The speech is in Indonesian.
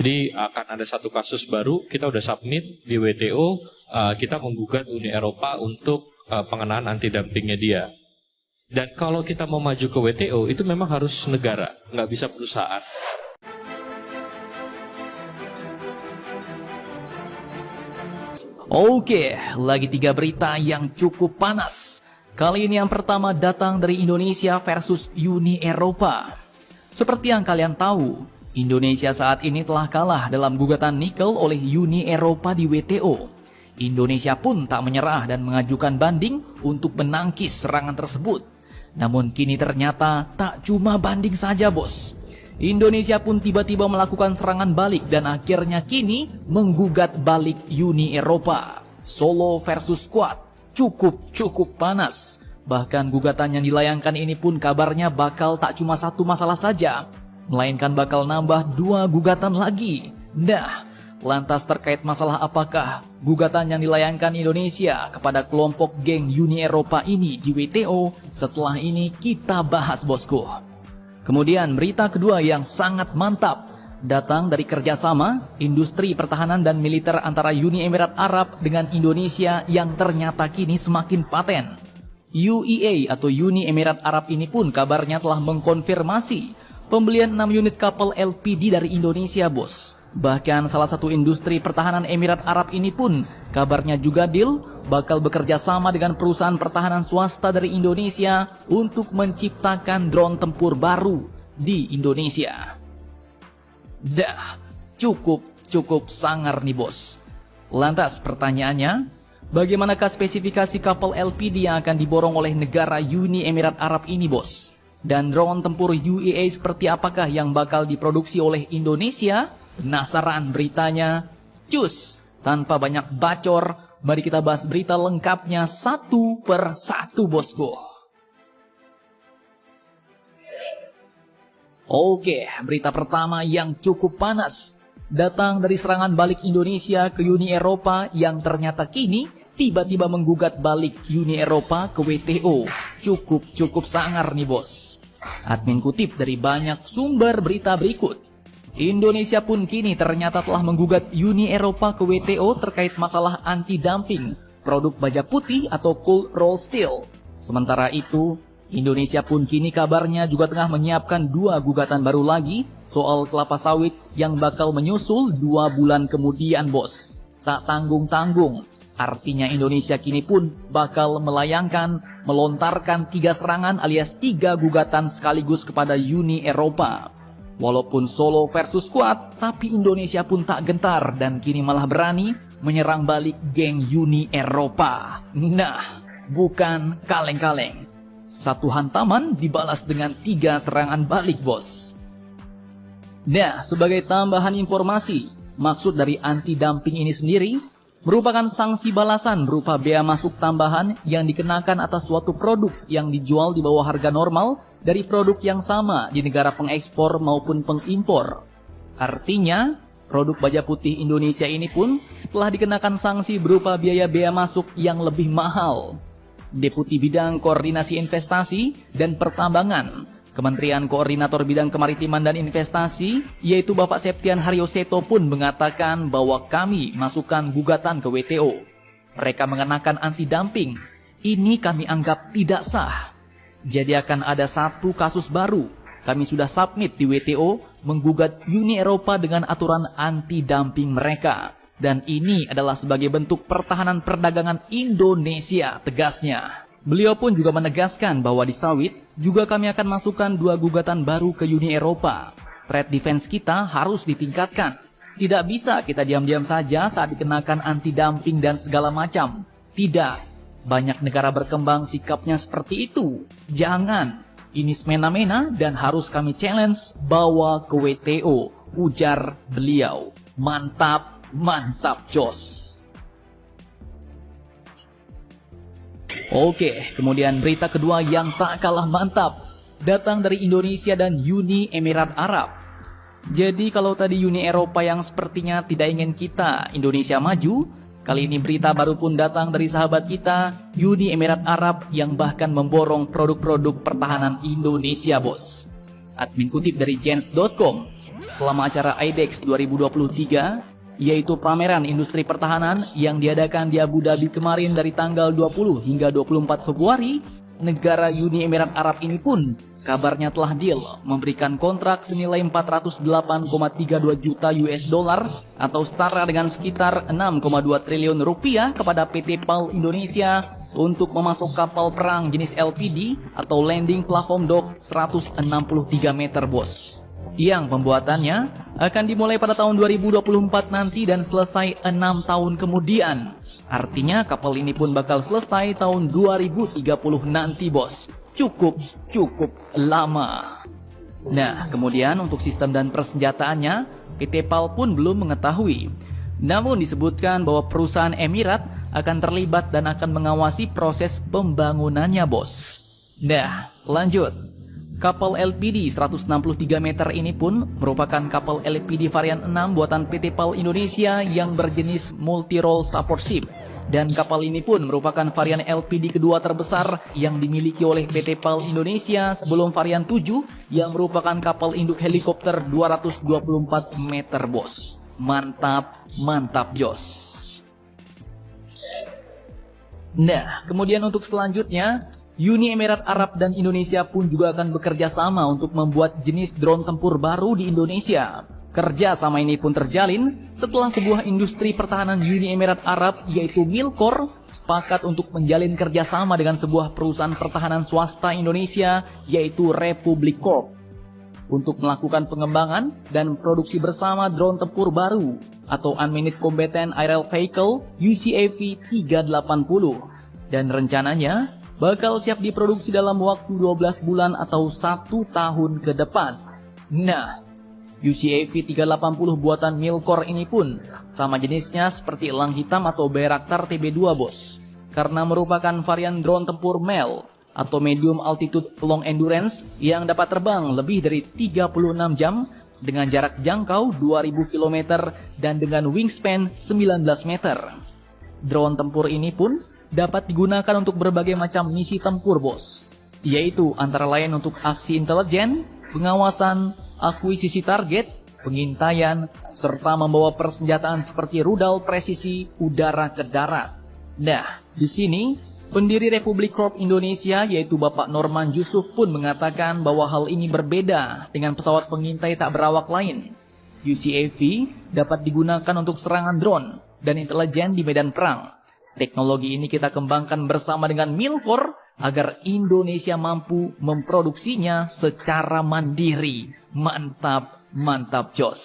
Jadi akan ada satu kasus baru, kita udah submit di WTO, kita menggugat Uni Eropa untuk pengenaan anti dumpingnya dia. Dan kalau kita mau maju ke WTO, itu memang harus negara, nggak bisa perusahaan. Oke, lagi 3 berita yang cukup panas. Kali ini yang pertama datang dari Indonesia versus Uni Eropa. Seperti yang kalian tahu, Indonesia saat ini telah kalah dalam gugatan nikel oleh Uni Eropa di WTO. Indonesia pun tak menyerah dan mengajukan banding untuk menangkis serangan tersebut. Namun kini ternyata tak cuma banding saja, bos. Indonesia pun tiba-tiba melakukan serangan balik dan akhirnya kini menggugat balik Uni Eropa. Solo versus Quad cukup panas. Bahkan gugatan yang dilayangkan ini pun kabarnya bakal tak cuma satu masalah saja, melainkan bakal nambah 2 gugatan lagi. Nah, lantas terkait masalah apakah gugatan yang dilayangkan Indonesia kepada kelompok geng Uni Eropa ini di WTO? Setelah ini kita bahas, bosku. Kemudian berita kedua yang sangat mantap datang dari kerjasama industri pertahanan dan militer antara Uni Emirat Arab dengan Indonesia yang ternyata kini semakin paten. UEA atau Uni Emirat Arab ini pun kabarnya telah mengkonfirmasi pembelian 6 unit kapal LPD dari Indonesia, bos. Bahkan salah satu industri pertahanan Emirat Arab ini pun kabarnya juga deal bakal bekerja sama dengan perusahaan pertahanan swasta dari Indonesia untuk menciptakan drone tempur baru di Indonesia. Dah, cukup sangar nih, bos. Lantas pertanyaannya, bagaimanakah spesifikasi kapal LPD yang akan diborong oleh negara Uni Emirat Arab ini, bos? Dan drone tempur UEA seperti apakah yang bakal diproduksi oleh Indonesia? Penasaran beritanya? Cus, tanpa banyak bacor, mari kita bahas berita lengkapnya satu per satu, bosku. Oke, berita pertama yang cukup panas datang dari serangan balik Indonesia ke Uni Eropa yang ternyata kini tiba-tiba menggugat balik Uni Eropa ke WTO. Cukup sangar nih, bos. Admin kutip dari banyak sumber berita berikut. Indonesia pun kini ternyata telah menggugat Uni Eropa ke WTO terkait masalah anti-dumping produk baja putih atau cold rolled steel. Sementara itu, Indonesia pun kini kabarnya juga tengah menyiapkan 2 gugatan baru lagi soal kelapa sawit yang bakal menyusul 2 bulan kemudian, bos. Tak tanggung-tanggung. Artinya Indonesia kini pun bakal melontarkan 3 serangan alias 3 gugatan sekaligus kepada Uni Eropa. Walaupun solo versus Quad, tapi Indonesia pun tak gentar dan kini malah berani menyerang balik geng Uni Eropa. Nah, bukan kaleng-kaleng. Satu hantaman dibalas dengan 3 serangan balik, bos. Nah, sebagai tambahan informasi, maksud dari anti-dumping ini sendiri merupakan sanksi balasan berupa bea masuk tambahan yang dikenakan atas suatu produk yang dijual di bawah harga normal dari produk yang sama di negara pengekspor maupun pengimpor. Artinya, produk baja putih Indonesia ini pun telah dikenakan sanksi berupa biaya bea masuk yang lebih mahal. Deputi Bidang Koordinasi Investasi dan Pertambangan, Kementerian Koordinator Bidang Kemaritiman dan Investasi, yaitu Bapak Septian Haryoseto pun mengatakan bahwa kami masukkan gugatan ke WTO. Mereka mengenakan anti-dumping. Ini kami anggap tidak sah. Jadi akan ada 1 kasus baru. Kami sudah submit di WTO menggugat Uni Eropa dengan aturan anti-dumping mereka. Dan ini adalah sebagai bentuk pertahanan perdagangan Indonesia, tegasnya. Beliau pun juga menegaskan bahwa di sawit juga kami akan masukkan 2 gugatan baru ke Uni Eropa. Trade defense kita harus ditingkatkan. Tidak bisa kita diam-diam saja saat dikenakan anti-dumping dan segala macam. Tidak. Banyak negara berkembang sikapnya seperti itu. Jangan. Ini semena-mena dan harus kami challenge bawa ke WTO, ujar beliau. Mantap, jos. Oke, kemudian berita kedua yang tak kalah mantap datang dari Indonesia dan Uni Emirat Arab. Jadi kalau tadi Uni Eropa yang sepertinya tidak ingin kita Indonesia maju, kali ini berita baru pun datang dari sahabat kita Uni Emirat Arab yang bahkan memborong produk-produk pertahanan Indonesia, bos. Admin kutip dari Gens.com. selama acara IDEX 2023, yaitu pameran industri pertahanan yang diadakan di Abu Dhabi kemarin dari tanggal 20 hingga 24 Februari, negara Uni Emirat Arab ini pun kabarnya telah deal memberikan kontrak senilai 408,32 juta US dollar atau setara dengan sekitar 6,2 triliun rupiah kepada PT PAL Indonesia untuk memasok kapal perang jenis LPD atau Landing Platform Dock 163 meter, bos. Yang pembuatannya akan dimulai pada tahun 2024 nanti dan selesai 6 tahun kemudian. Artinya kapal ini pun bakal selesai tahun 2030 nanti, bos. Cukup lama. Nah, kemudian untuk sistem dan persenjataannya, PT PAL pun belum mengetahui. Namun disebutkan bahwa perusahaan Emirat akan terlibat dan akan mengawasi proses pembangunannya, bos. Nah, lanjut. Kapal LPD 163 meter ini pun merupakan kapal LPD varian 6 buatan PT PAL Indonesia yang berjenis multi-role support ship. Dan kapal ini pun merupakan varian LPD kedua terbesar yang dimiliki oleh PT PAL Indonesia sebelum varian 7 yang merupakan kapal induk helikopter 224 meter, bos. Mantap jos. Nah, kemudian untuk selanjutnya, Uni Emirat Arab dan Indonesia pun juga akan bekerja sama untuk membuat jenis drone tempur baru di Indonesia. Kerja sama ini pun terjalin setelah sebuah industri pertahanan Uni Emirat Arab yaitu Milkor sepakat untuk menjalin kerjasama dengan sebuah perusahaan pertahanan swasta Indonesia yaitu Republic Corp untuk melakukan pengembangan dan produksi bersama drone tempur baru atau Unmanned Combatant Aerial Vehicle UCAV 380 dan rencananya bakal siap diproduksi dalam waktu 12 bulan atau 1 tahun ke depan. Nah, UCAV 380 buatan Milkor ini pun sama jenisnya seperti elang hitam atau Bayraktar TB2, bos. Karena merupakan varian drone tempur MEL atau Medium Altitude Long Endurance yang dapat terbang lebih dari 36 jam dengan jarak jangkau 2000 km dan dengan wingspan 19 meter. Drone tempur ini pun dapat digunakan untuk berbagai macam misi tempur, bos. Yaitu antara lain untuk aksi intelijen, pengawasan, akuisisi target, pengintaian, serta membawa persenjataan seperti rudal presisi udara ke darat. Nah, di sini pendiri Republic Corp Indonesia yaitu Bapak Norman Yusuf pun mengatakan bahwa hal ini berbeda dengan pesawat pengintai tak berawak lain. UCAV dapat digunakan untuk serangan drone dan intelijen di medan perang. Teknologi ini kita kembangkan bersama dengan Milkor agar Indonesia mampu memproduksinya secara mandiri. Mantap jos.